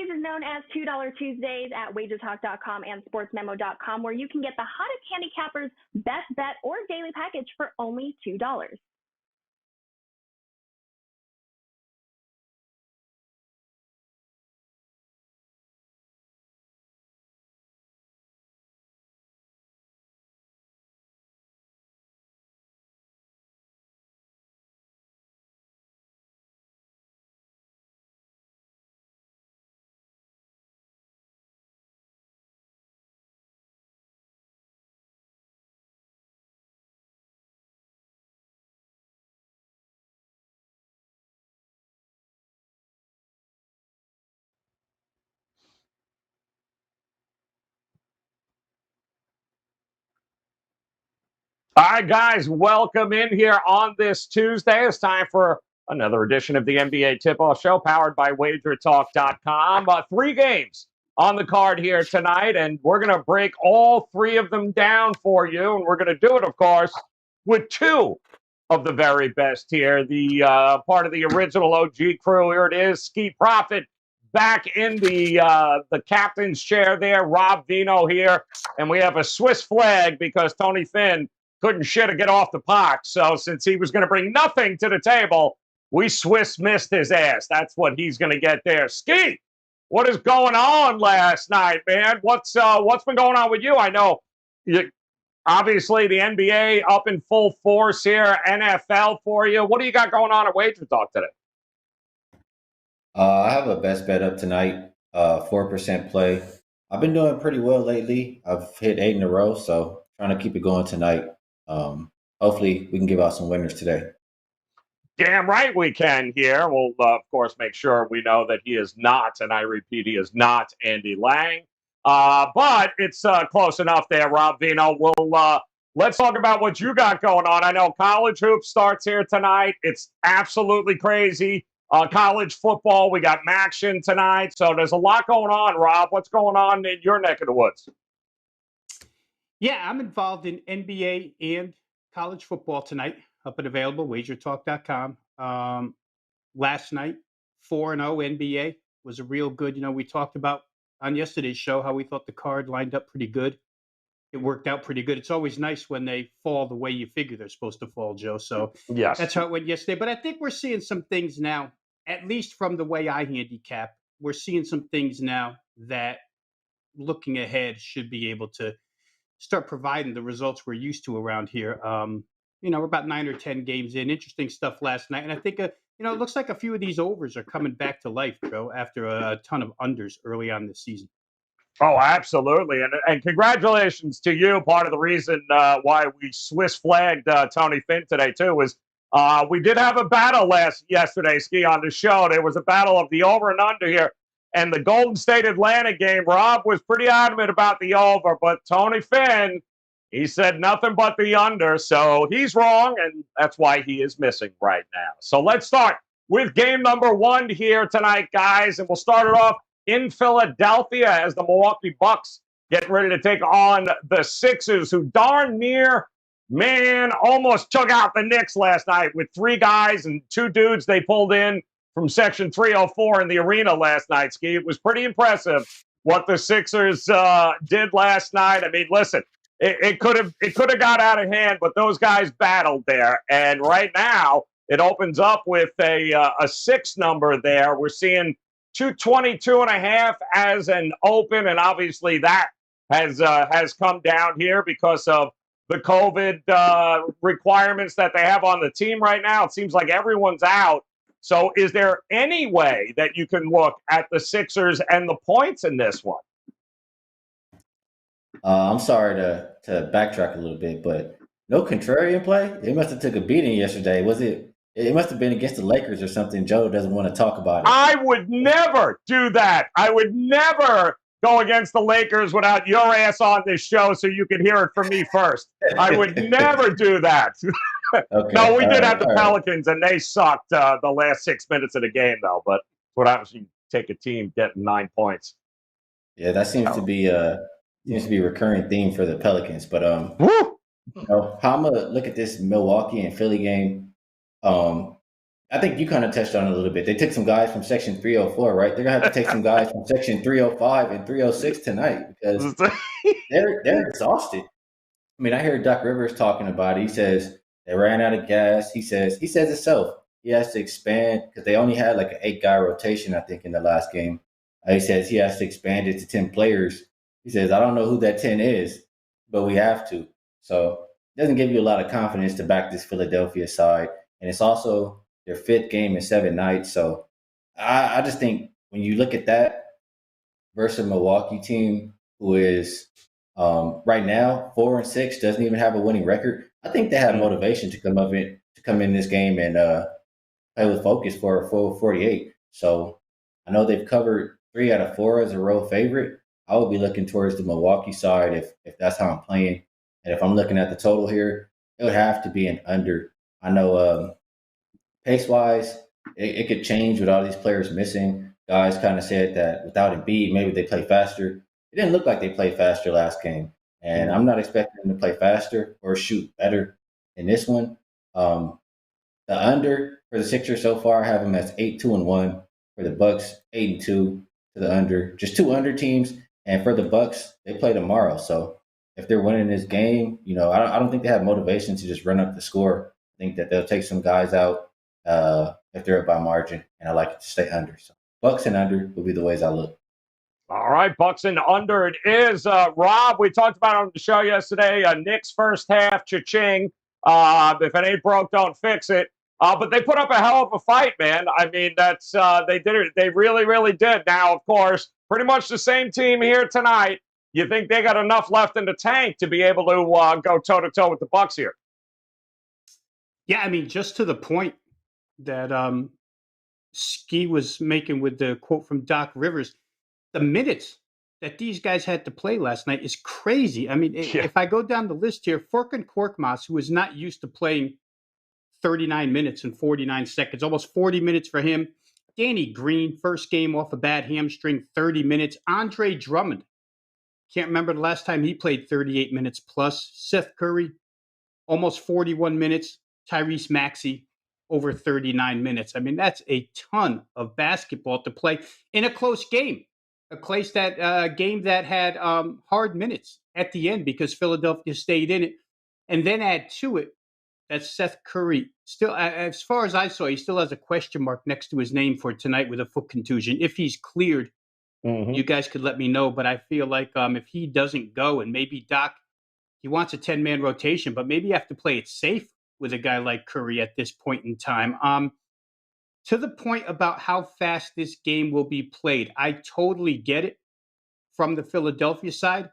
Tuesdays is known as $2 Tuesdays at WagerTalk.com and SportsMemo.com, where you can get the hottest handicappers' best bet or daily package for only $2. All right, guys, welcome in here on this Tuesday. It's time for another edition of the NBA Tip-Off Show, powered by WagerTalk.com. 3 games on the card here tonight, and we're going to break all 3 of them down for you, and we're going to do it, of course, with 2 of the very best here. The part of the original OG crew, here it is, Skee Profit back in the captain's chair there, Rob Vino here, and we have a Swiss flag because Tony Finn couldn't shit or get off the pot. So since he was going to bring nothing to the table, we Swiss missed his ass. That's what he's going to get there. Skee, what is going on last night, man? What's been going on with you? I know, obviously, the NBA up in full force here, NFL for you. What do you got going on at WagerTalk today? I have a best bet up tonight, 4% play. I've been doing pretty well lately. I've hit 8 in a row, so trying to keep it going tonight. Hopefully we can give out some winners today. Damn right we can here. We'll, of course, make sure we know that he is not, and I repeat, he is not Andy Lang. But it's close enough there, Rob Vino. Let's talk about what you got going on. I know college hoops starts here tonight. It's absolutely crazy. College football, we got Maction tonight. So there's a lot going on, Rob. What's going on in your neck of the woods? Yeah, I'm involved in NBA and college football tonight, up and available, WagerTalk.com. Last night, 4-0 NBA was a real good, we talked about on yesterday's show how we thought the card lined up pretty good. It worked out pretty good. It's always nice when they fall the way you figure they're supposed to fall, Joe. So yes, that's how it went yesterday. But I think we're seeing some things now, at least from the way I handicap, we're seeing some things now that looking ahead should be able to start providing the results we're used to around here. We're about 9 or 10 games in. Interesting stuff last night. And I think, it looks like a few of these overs are coming back to life, Joe, after a ton of unders early on this season. Oh, absolutely. And congratulations to you. Part of the reason why we Swiss flagged Tony Finn today, too, was we did have a battle yesterday, Skee, on the show. There was a battle of the over and under here. And the Golden State Atlanta game, Rob was pretty adamant about the over, but Tony Finn, he said nothing but the under. So he's wrong, and that's why he is missing right now. So let's start with game number 1 here tonight, guys. And we'll start it off in Philadelphia as the Milwaukee Bucks get ready to take on the Sixers, who darn near, almost took out the Knicks last night with 3 guys and 2 dudes they pulled in from Section 304 in the arena last night, Skee. It was pretty impressive what the Sixers did last night. I mean, listen, it could have got out of hand, but those guys battled there. And right now, it opens up with a 6 number there. We're seeing 222.5 as an open, and obviously that has come down here because of the COVID requirements that they have on the team right now. It seems like everyone's out. So is there any way that you can look at the Sixers and the points in this one? I'm sorry to backtrack a little bit, but no contrarian play? They must have took a beating yesterday. It must have been against the Lakers or something. Joe doesn't want to talk about it. I would never do that. I would never go against the Lakers without your ass on this show so you could hear it from me first. I would never do that. Okay. No, we did have the Pelicans, and they sucked the last 6 minutes of the game, though. But what happens when you take a team getting 9 points? Yeah, that seems to be a recurring theme for the Pelicans. But how I'm gonna look at this Milwaukee and Philly game. I think you kind of touched on it a little bit. They took some guys from Section 304, right? They're gonna have to take some guys from Section 305 and 306 tonight because they're exhausted. I mean, I hear Doc Rivers talking about it. He says they ran out of gas. He says himself he has to expand because they only had like an 8-guy rotation, I think, in the last game. He says he has to expand it to 10 players. He says, I don't know who that 10 is, but we have to. So it doesn't give you a lot of confidence to back this Philadelphia side. And it's also their 5th game in 7 nights. So I just think when you look at that versus a Milwaukee team who is right now 4-6, doesn't even have a winning record, I think they have motivation to come in this game and play with focus for a full 48. So I know they've covered 3 out of 4 as a road favorite. I would be looking towards the Milwaukee side if that's how I'm playing. And if I'm looking at the total here, it would have to be an under. I know pace-wise, it could change with all these players missing. Guys kind of said that without Embiid, maybe they play faster. It didn't look like they played faster last game. And I'm not expecting them to play faster or shoot better in this one. The under for the Sixers so far, I have them as 8-2-1. For the Bucks, 8-2 to the under. Just 2 under teams. And for the Bucks, they play tomorrow. So if they're winning this game, I don't think they have motivation to just run up the score. I think that they'll take some guys out if they're up by margin, and I like it to stay under. So Bucks and under will be the ways I look. All right, Bucks and under it is. Rob, we talked about it on the show yesterday. Knicks first half, cha-ching. If it ain't broke, don't fix it. But they put up a hell of a fight, man. I mean, that's they did it. They really, really did. Now, of course, pretty much the same team here tonight. You think they got enough left in the tank to be able to go toe-to-toe with the Bucks here? Yeah, I mean, just to the point that Skee was making with the quote from Doc Rivers, the minutes that these guys had to play last night is crazy. I mean, if I go down the list here, Furkan Korkmaz, who is not used to playing 39 minutes and 49 seconds, almost 40 minutes for him. Danny Green, first game off a bad hamstring, 30 minutes. Andre Drummond, can't remember the last time he played 38 minutes plus. Seth Curry, almost 41 minutes. Tyrese Maxey, over 39 minutes. I mean, that's a ton of basketball to play in a close game. A game that had hard minutes at the end because Philadelphia stayed in it. And then add to it that Seth Curry, still, as far as I saw, he still has a question mark next to his name for tonight with a foot contusion. If he's cleared, you guys could let me know. But I feel like if he doesn't go, and maybe Doc, he wants a 10-man rotation, but maybe you have to play it safe with a guy like Curry at this point in time. To the point about how fast this game will be played, I totally get it from the Philadelphia side.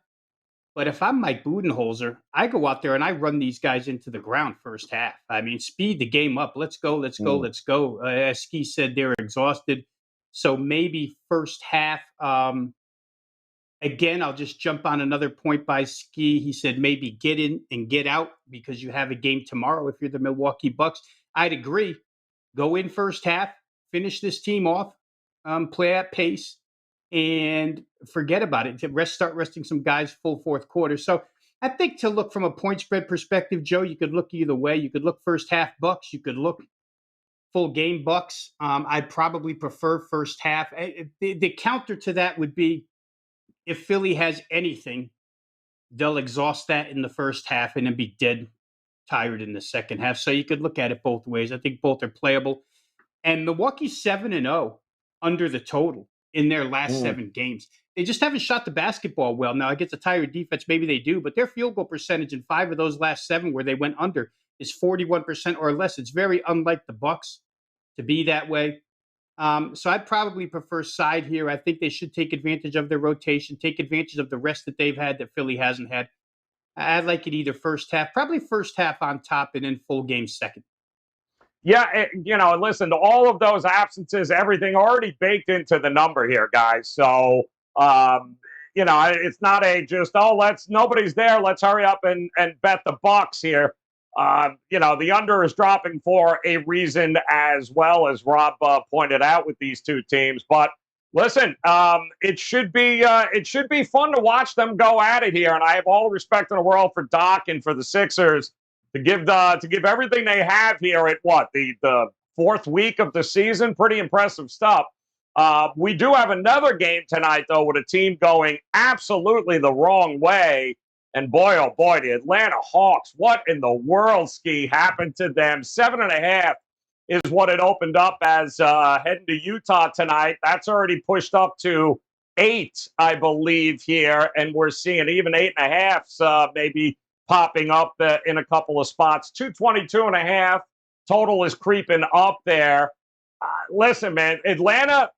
But if I'm Mike Budenholzer, I go out there and I run these guys into the ground first half. I mean, speed the game up. Let's go, let's go, let's go. As Skee said, they're exhausted. So maybe first half. Again, I'll just jump on another point by Skee. He said maybe get in and get out because you have a game tomorrow if you're the Milwaukee Bucks. I'd agree. Go in first half, finish this team off, play at pace, and forget about it. Start resting some guys full fourth quarter. So I think to look from a point spread perspective, Joe, you could look either way. You could look first half Bucks. You could look full game Bucks. I'd probably prefer first half. The counter to that would be if Philly has anything, they'll exhaust that in the first half and then be dead tired in the second half. So you could look at it both ways. I think both are playable. And Milwaukee's 7-0 under the total in their last 7 games. They just haven't shot the basketball well. Now, against a tired defense, maybe they do, but their field goal percentage in 5 of those last 7 where they went under is 41% or less. It's very unlike the Bucks to be that way. So I'd probably prefer side here. I think they should take advantage of their rotation, take advantage of the rest that they've had that Philly hasn't had. I'd like it either first half, probably first half on top and then full game second. Yeah, listen, all of those absences, everything already baked into the number here, guys. So, it's not a just, nobody's there, let's hurry up and bet the Bucks here. The under is dropping for a reason as well, as Rob pointed out with these two teams. But listen, it should be fun to watch them go at it here. And I have all the respect in the world for Doc and for the Sixers to give everything they have here at the 4th week of the season. Pretty impressive stuff. We do have another game tonight, though, with a team going absolutely the wrong way. And boy, oh boy, the Atlanta Hawks, what in the world, Skee, happened to them? 7.5 is what it opened up as heading to Utah tonight. That's already pushed up to 8, I believe, here. And we're seeing even 8.5s maybe popping up in a couple of spots. 222.5 total is creeping up there. Listen, man, Atlanta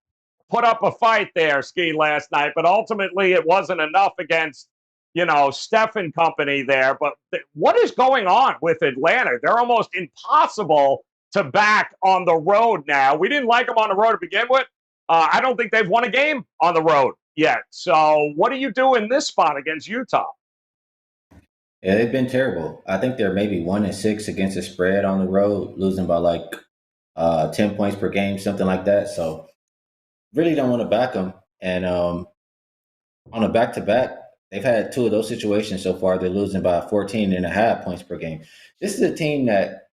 put up a fight there, Skee, last night, but ultimately it wasn't enough against, Steph and company there. But what is going on with Atlanta? They're almost impossible to back on the road now. We didn't like them on the road to begin with. I don't think they've won a game on the road yet. So what do you do in this spot against Utah? Yeah, they've been terrible. I think they're maybe 1-6 against the spread on the road, losing by like 10 points per game, something like that. So really don't want to back them. And on a back-to-back, they've had 2 of those situations so far. They're losing by 14.5 points per game. This is a team that,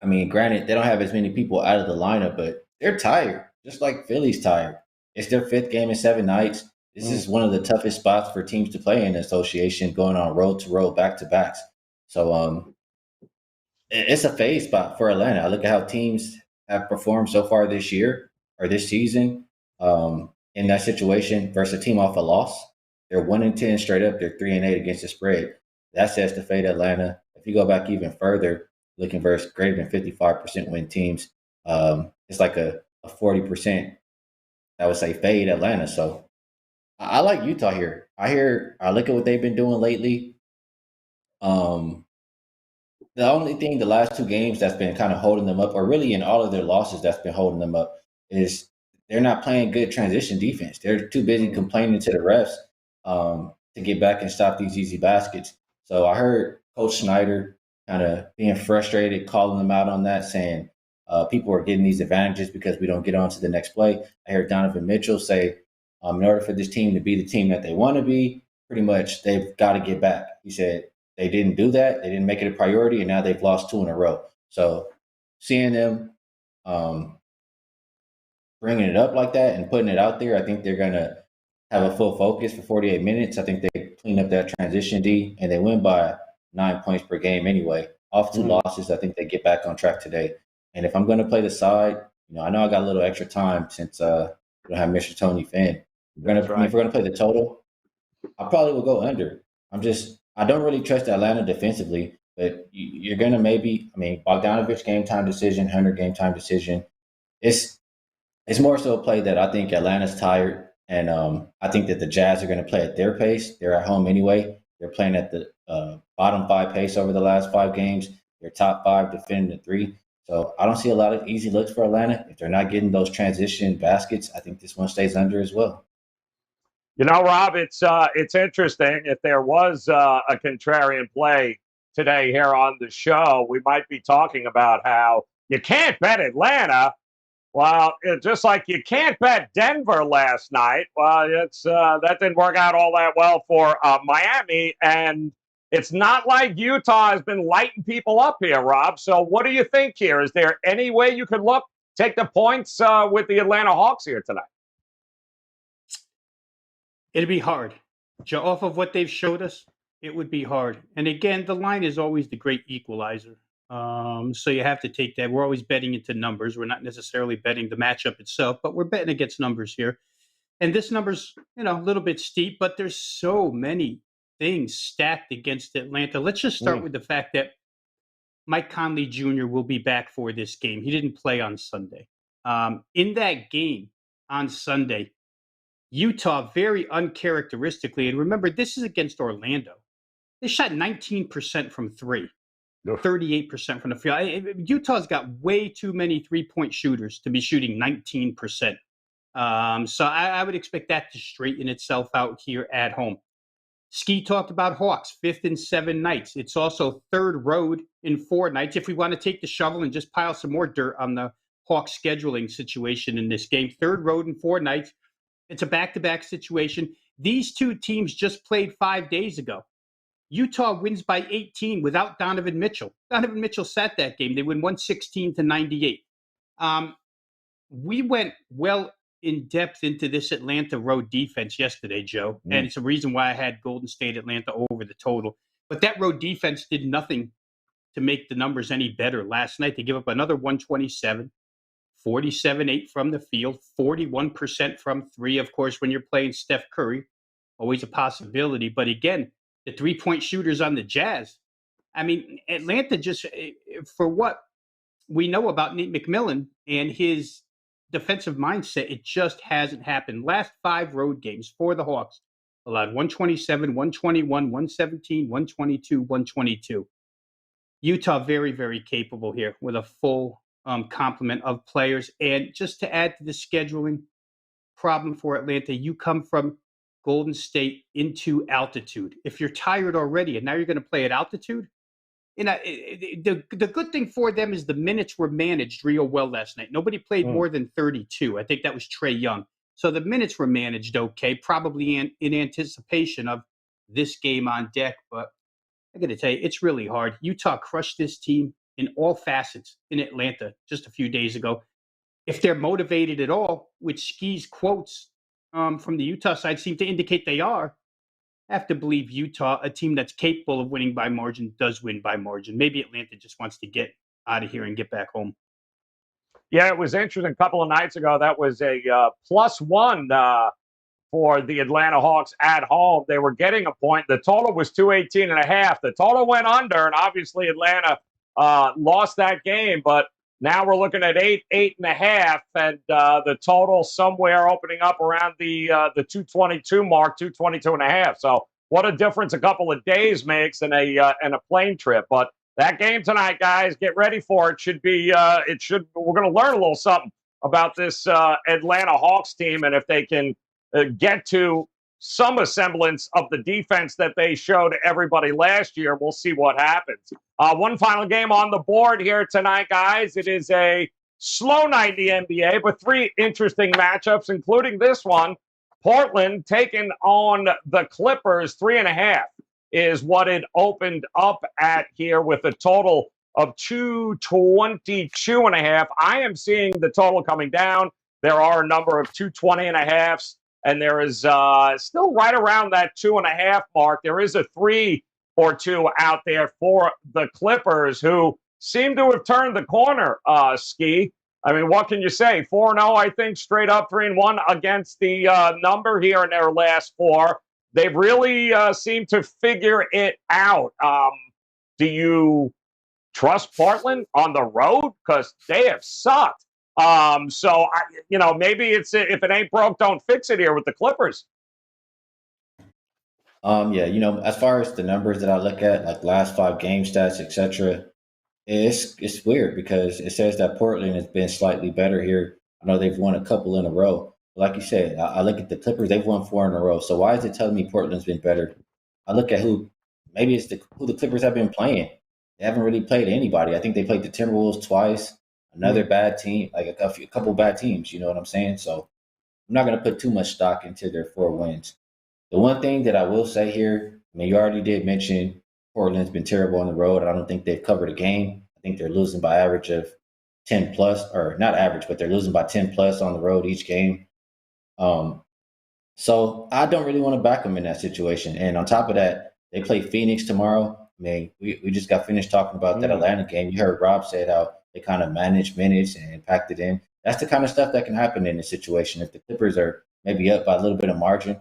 I mean, granted, they don't have as many people out of the lineup, but they're tired, just like Philly's tired. It's their 5th game in 7 nights. This is one of the toughest spots for teams to play in the association, going on road-to-road, back-to-backs. So it's a phase spot for Atlanta. I look at how teams have performed so far this year or this season in that situation versus a team off a loss. They're 1-10 straight up. They're 3-8 against the spread. That sets to fade Atlanta. If you go back even further, looking versus greater than 55% win teams, it's like a 40%, I would say, fade Atlanta. So I like Utah here. I look at what they've been doing lately. The only thing the last 2 games that's been kind of holding them up, or really in all of their losses that's been holding them up, is they're not playing good transition defense. They're too busy complaining to the refs to get back and stop these easy baskets. So I heard Coach Snyder kind of being frustrated, calling them out on that, saying people are getting these advantages because we don't get on to the next play. I heard Donovan Mitchell say, in order for this team to be the team that they want to be, pretty much they've got to get back. He said they didn't do that. They didn't make it a priority, and now they've lost 2 in a row. So seeing them bringing it up like that and putting it out there, I think they're going to have a full focus for 48 minutes. I think they clean up that transition D, and they win by 9 points per game anyway. Off 2 losses, I think they get back on track today. And if I'm going to play the side, I know I got a little extra time since we don't have Mr. Tony Finn. If we're going to play the total, I probably will go under. I don't really trust Atlanta defensively, but you're going to Bogdanovich game time decision, Hunter game time decision. It's more so a play that I think Atlanta's tired, and I think that the Jazz are going to play at their pace. They're at home anyway. They're playing at the bottom 5 pace over the last 5 games. They're top 5 defending the 3. So I don't see a lot of easy looks for Atlanta. If they're not getting those transition baskets, I think this one stays under as well. Rob, it's interesting. If there was a contrarian play today here on the show, we might be talking about how you can't bet Atlanta. Well, just like you can't bet Denver last night. Well, that didn't work out all that well for Miami, and it's not like Utah has been lighting people up here, Rob. So what do you think here? Is there any way you could take the points with the Atlanta Hawks here tonight? It'd be hard. Off of what they've showed us, it would be hard. And again, the line is always the great equalizer. So you have to take that. We're always betting into numbers. We're not necessarily betting the matchup itself, but we're betting against numbers here. And this number's, a little bit steep, but there's so many things stacked against Atlanta. Let's just start with the fact that Mike Conley Jr. will be back for this game. He didn't play on Sunday. In that game on Sunday, Utah very uncharacteristically, and remember, this is against Orlando. They shot 19% from 3, 38% from the field. Utah's got way too many 3-point shooters to be shooting 19%. So I would expect that to straighten itself out here at home. Skee talked about Hawks, 5th in 7 nights. It's also 3rd road in 4 nights. If we want to take the shovel and just pile some more dirt on the Hawks scheduling situation in this game, 3rd road in 4 nights. It's a back-to-back situation. These 2 teams just played 5 days ago. Utah wins by 18 without Donovan Mitchell. Donovan Mitchell sat that game. They win 116-98. We went well in depth into this Atlanta road defense yesterday, Joe, and it's a reason why I had Golden State Atlanta over the total. But that road defense did nothing to make the numbers any better last night. They give up another 127, 47-8 from the field, 41% from three. Of course, when you're playing Steph Curry, always a possibility. But again, the three-point shooters on the Jazz. I mean, Atlanta just, for what we know about Nate McMillan and his defensive mindset, it just hasn't happened. Last 5 road games for the Hawks allowed 127, 121, 117, 122, 122. Utah very, very capable here with a full complement of players. And just to add to the scheduling problem for Atlanta, you come from Golden State into altitude. If you're tired already and now you're going to play at altitude, the good thing for them is the minutes were managed real well last night. Nobody played more than 32. I think that was Trae Young. So the minutes were managed okay, probably in anticipation of this game on deck. But I got to tell you, it's really hard. Utah crushed this team in all facets in Atlanta just a few days ago. If they're motivated at all, which Skee's quotes from the Utah side seem to indicate they are, I have to believe Utah, a team that's capable of winning by margin, does win by margin. Maybe Atlanta just wants to get out of here and get back home. Yeah, it was interesting. A couple of nights ago, that was a +1 for the Atlanta Hawks at home. They were getting a point. The total was 218.5. The total went under, and obviously Atlanta lost that game. But now we're looking at 8.5, and the total somewhere opening up around the 222 mark, 222.5. So what a difference a couple of days makes in a plane trip. But that game tonight, guys, get ready for it. We're going to learn a little something about this Atlanta Hawks team, and if they can get to some semblance of the defense that they showed everybody last year, we'll see what happens. One final game on the board here tonight, guys. It is a slow night in the NBA, but 3 interesting matchups, including this one. Portland taking on the Clippers. 3.5 is what it opened up at here with a total of 222.5. I am seeing the total coming down. There are a number of 220.5s. And there is still right around that 2.5 mark. There is a 3 or 2 out there for the Clippers, who seem to have turned the corner, Skee. I mean, what can you say? 4-0, I think, straight up 3-1 against the number here in their last 4. They've really seemed to figure it out. Do you trust Portland on the road? Because they have sucked. Maybe it's if it ain't broke, don't fix it here with the Clippers. As far as the numbers that I look at, like last 5 game stats, etc., it's weird because it says that Portland has been slightly better here. I know they've won a couple in a row. Like you said, I look at the Clippers; they've won 4 in a row. So why is it telling me Portland's been better? I look at who the Clippers have been playing. They haven't really played anybody. I think they played the Timberwolves twice. Another bad team, like a couple bad teams, you know what I'm saying? So I'm not going to put too much stock into their 4 wins. The one thing that I will say here, I mean, you already did mention Portland's been terrible on the road. I don't think they've covered a game. I think they're losing by average of 10 plus, or not average, but they're losing by 10 plus on the road each game. So I don't really want to back them in that situation. And on top of that, they play Phoenix tomorrow. I mean, we just got finished talking about that Atlanta game. You heard Rob say how they kind of manage minutes and packed it in. That's the kind of stuff that can happen in this situation. If the Clippers are maybe up by a little bit of margin,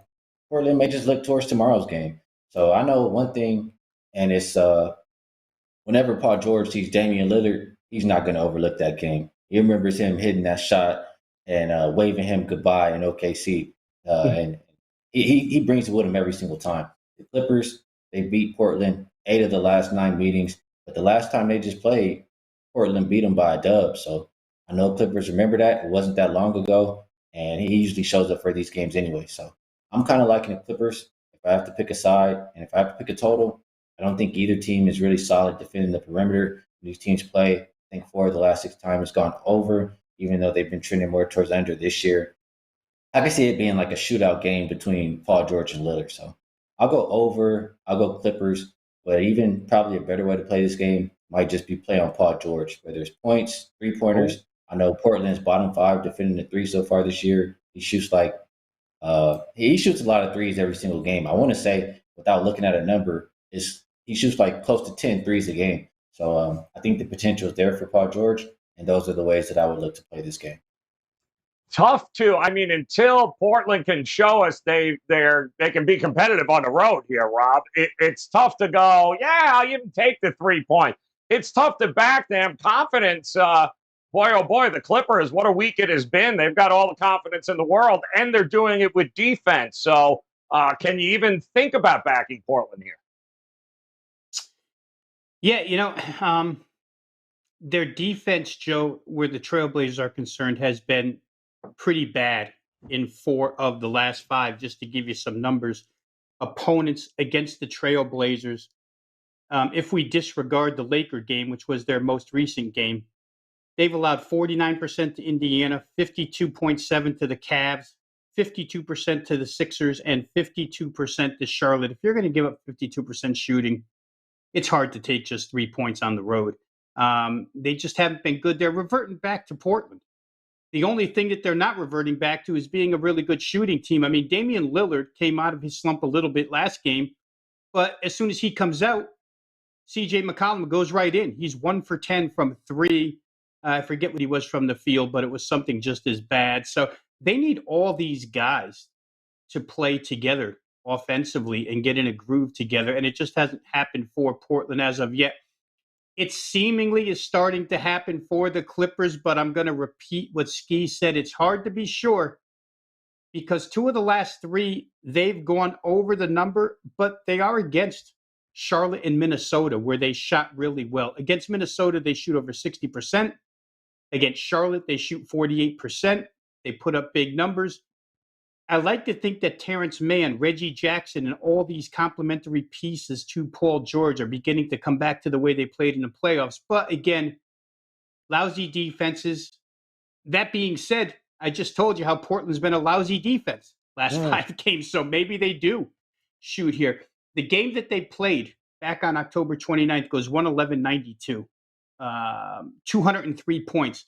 Portland may just look towards tomorrow's game. So I know one thing, and it's whenever Paul George sees Damian Lillard, he's not going to overlook that game. He remembers him hitting that shot and waving him goodbye in OKC. And he brings it with him every single time. The Clippers, they beat Portland 8 of the last 9 meetings. But the last time they just played, Portland beat them by a dub. So I know Clippers remember that. It wasn't that long ago. And he usually shows up for these games anyway. So I'm kind of liking the Clippers. If I have to pick a side and if I have to pick a total, I don't think either team is really solid defending the perimeter. These teams play, I think 4 of the last 6 times has gone over, even though they've been trending more towards under this year. I can see it being like a shootout game between Paul George and Lillard. So I'll go over. I'll go Clippers. But even probably a better way to play this game might just be play on Paul George, whether it's points, 3-pointers. I know Portland's bottom 5 defending the 3 so far this year. He shoots a lot of threes every single game. I want to say, without looking at a number, he shoots like close to 10 threes a game. So I think the potential is there for Paul George, and those are the ways that I would look to play this game. Tough to, I mean, until Portland can show us they can be competitive on the road here, Rob. It's tough to go, yeah, I'll even take the 3-point. It's tough to back them. Confidence, boy, oh boy, the Clippers, what a week it has been. They've got all the confidence in the world, and they're doing it with defense. So can you even think about backing Portland here? Yeah, their defense, Joe, where the Trailblazers are concerned, has been pretty bad in 4 of the last 5, just to give you some numbers. Opponents against the Trailblazers, if we disregard the Laker game, which was their most recent game, they've allowed 49% to Indiana, 52.7% to the Cavs, 52% to the Sixers, and 52% to Charlotte. If you're going to give up 52% shooting, it's hard to take just 3 points on the road. They just haven't been good. They're reverting back to Portland. The only thing that they're not reverting back to is being a really good shooting team. I mean, Damian Lillard came out of his slump a little bit last game, but as soon as he comes out, CJ McCollum goes right in. He's 1 for 10 from 3. I forget what he was from the field, but it was something just as bad. So they need all these guys to play together offensively and get in a groove together, and it just hasn't happened for Portland as of yet. It seemingly is starting to happen for the Clippers, but I'm going to repeat what Skee said. It's hard to be sure because 2 of the last 3, they've gone over the number, but they are against Charlotte and Minnesota, where they shot really well. Against Minnesota, they shoot over 60%. Against Charlotte, they shoot 48%. They put up big numbers. I like to think that Terrence Mann, Reggie Jackson, and all these complementary pieces to Paul George are beginning to come back to the way they played in the playoffs. But again, lousy defenses. That being said, I just told you how Portland's been a lousy defense last 5 games, so maybe they do shoot here. The game that they played back on October 29th goes 111-92, 203 points.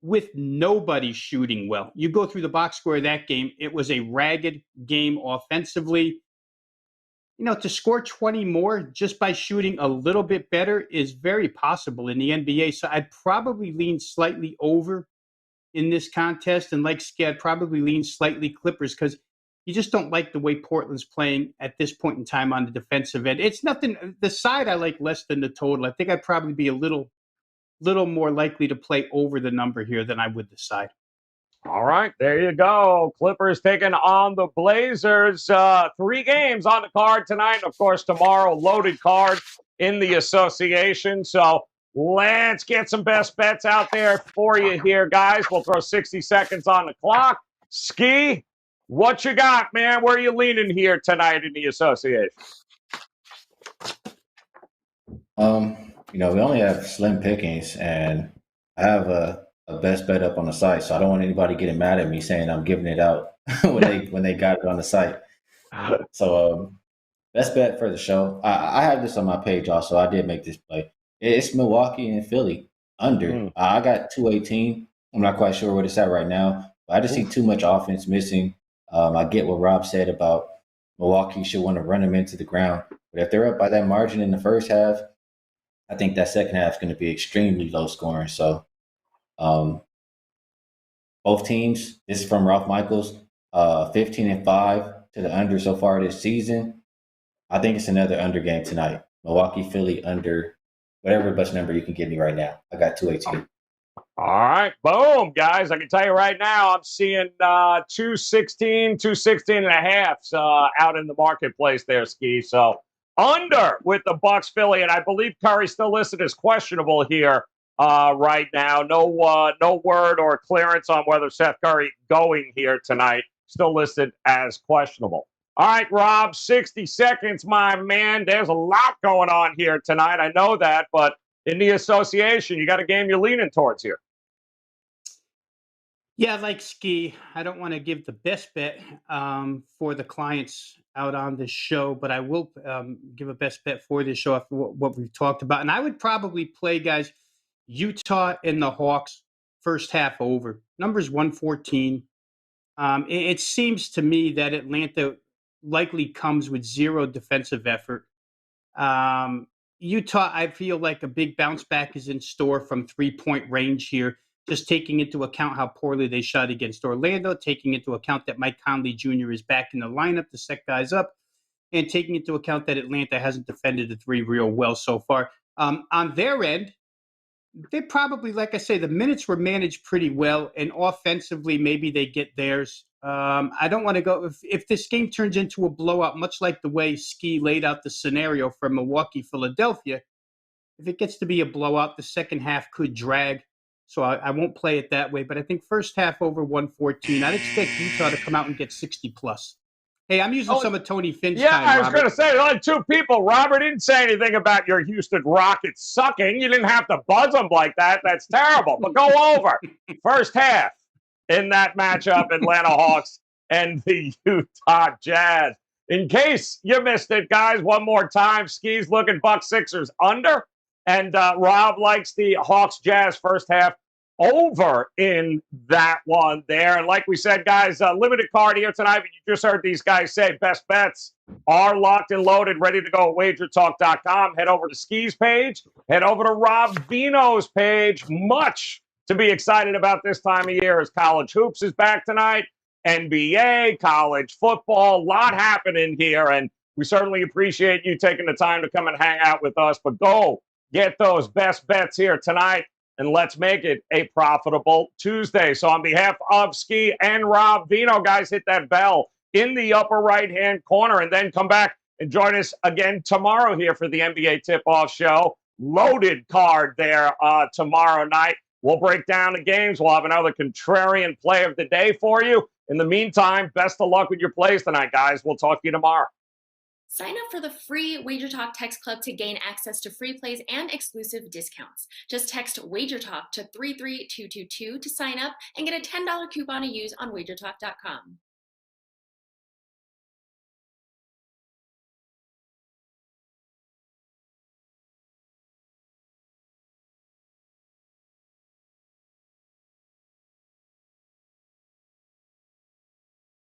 With nobody shooting well. You go through the box score of that game, it was a ragged game offensively. To score 20 more just by shooting a little bit better is very possible in the NBA. So I'd probably lean slightly over in this contest. And like Skee, I'd probably lean slightly Clippers because you just don't like the way Portland's playing at this point in time on the defensive end. It's nothing. The side I like less than the total. I think I'd probably be a little more likely to play over the number here than I would the side. All right, there you go. Clippers taking on the Blazers. 3 games on the card tonight. Of course, tomorrow, loaded card in the association. So let's get some best bets out there for you here, guys. We'll throw 60 seconds on the clock. Skee, what you got, man? Where are you leaning here tonight in the association? We only have slim pickings, and I have a best bet up on the site, so I don't want anybody getting mad at me saying I'm giving it out when they got it on the site. So best bet for the show. I have this on my page also. I did make this play. It's Milwaukee and Philly under. I got 218. I'm not quite sure what it's at right now, but I just see too much offense missing. I get what Rob said about Milwaukee should want to run them into the ground, but if they're up by that margin in the first half, I think that second half is going to be extremely low scoring. So both teams, this is from Ralph Michaels, 15-5 to the under so far this season. I think it's another under game tonight. Milwaukee, Philly under, whatever best number you can give me right now. I got 218. All right, boom, guys. I can tell you right now, I'm seeing 216 and a half out in the marketplace there, Skee. So under with the Bucks, Philly, and I believe Curry's still listed as questionable here right now. No word or clearance on whether Seth Curry going here tonight. Still listed as questionable. All right, Rob, 60 seconds, my man. There's a lot going on here tonight. I know that, but in the association, you got a game you're leaning towards here. Yeah, like Skee, I don't want to give the best bet for the clients out on this show, but I will give a best bet for this show after what we've talked about. And I would probably play, guys, Utah and the Hawks first half over. Number's 114. It seems to me that Atlanta likely comes with zero defensive effort. Utah, I feel like a big bounce back is in store from 3-point range here, just taking into account how poorly they shot against Orlando, taking into account that Mike Conley Jr. is back in the lineup to set guys up, and taking into account that Atlanta hasn't defended the three real well so far. On their end, they probably, like I say, the minutes were managed pretty well, and offensively, maybe they get theirs. I don't want to go if this game turns into a blowout, much like the way Skee laid out the scenario for Milwaukee, Philadelphia. If it gets to be a blowout, the second half could drag. So I won't play it that way. But I think first half over 114. I'd expect Utah to come out and get 60 plus. Hey, I'm using some of Tony Finn's time. Yeah, I was going to say, only two people. Robert didn't say anything about your Houston Rockets sucking. You didn't have to buzz them like that. That's terrible. But go over. First half in that matchup, Atlanta Hawks and the Utah Jazz. In case you missed it, guys, one more time. Skee's looking Bucks Sixers under. And Rob likes the Hawks Jazz first half over in that one there. And like we said, guys, limited card here tonight, but you just heard these guys say best bets are locked and loaded, ready to go at WagerTalk.com. Head over to Skee's page. Head over to Rob Vino's page. Much to be excited about this time of year as college hoops is back tonight. NBA, college football, a lot happening here. And we certainly appreciate you taking the time to come and hang out with us. But go get those best bets here tonight. And let's make it a profitable Tuesday. So on behalf of Skee and Rob Vino, guys, hit that bell in the upper right-hand corner and then come back and join us again tomorrow here for the NBA Tip-Off Show. Loaded card there tomorrow night. We'll break down the games. We'll have another contrarian play of the day for you. In the meantime, best of luck with your plays tonight, guys. We'll talk to you tomorrow. Sign up for the free WagerTalk text club to gain access to free plays and exclusive discounts. Just text WagerTalk to 33222 to sign up and get a $10 coupon to use on WagerTalk.com.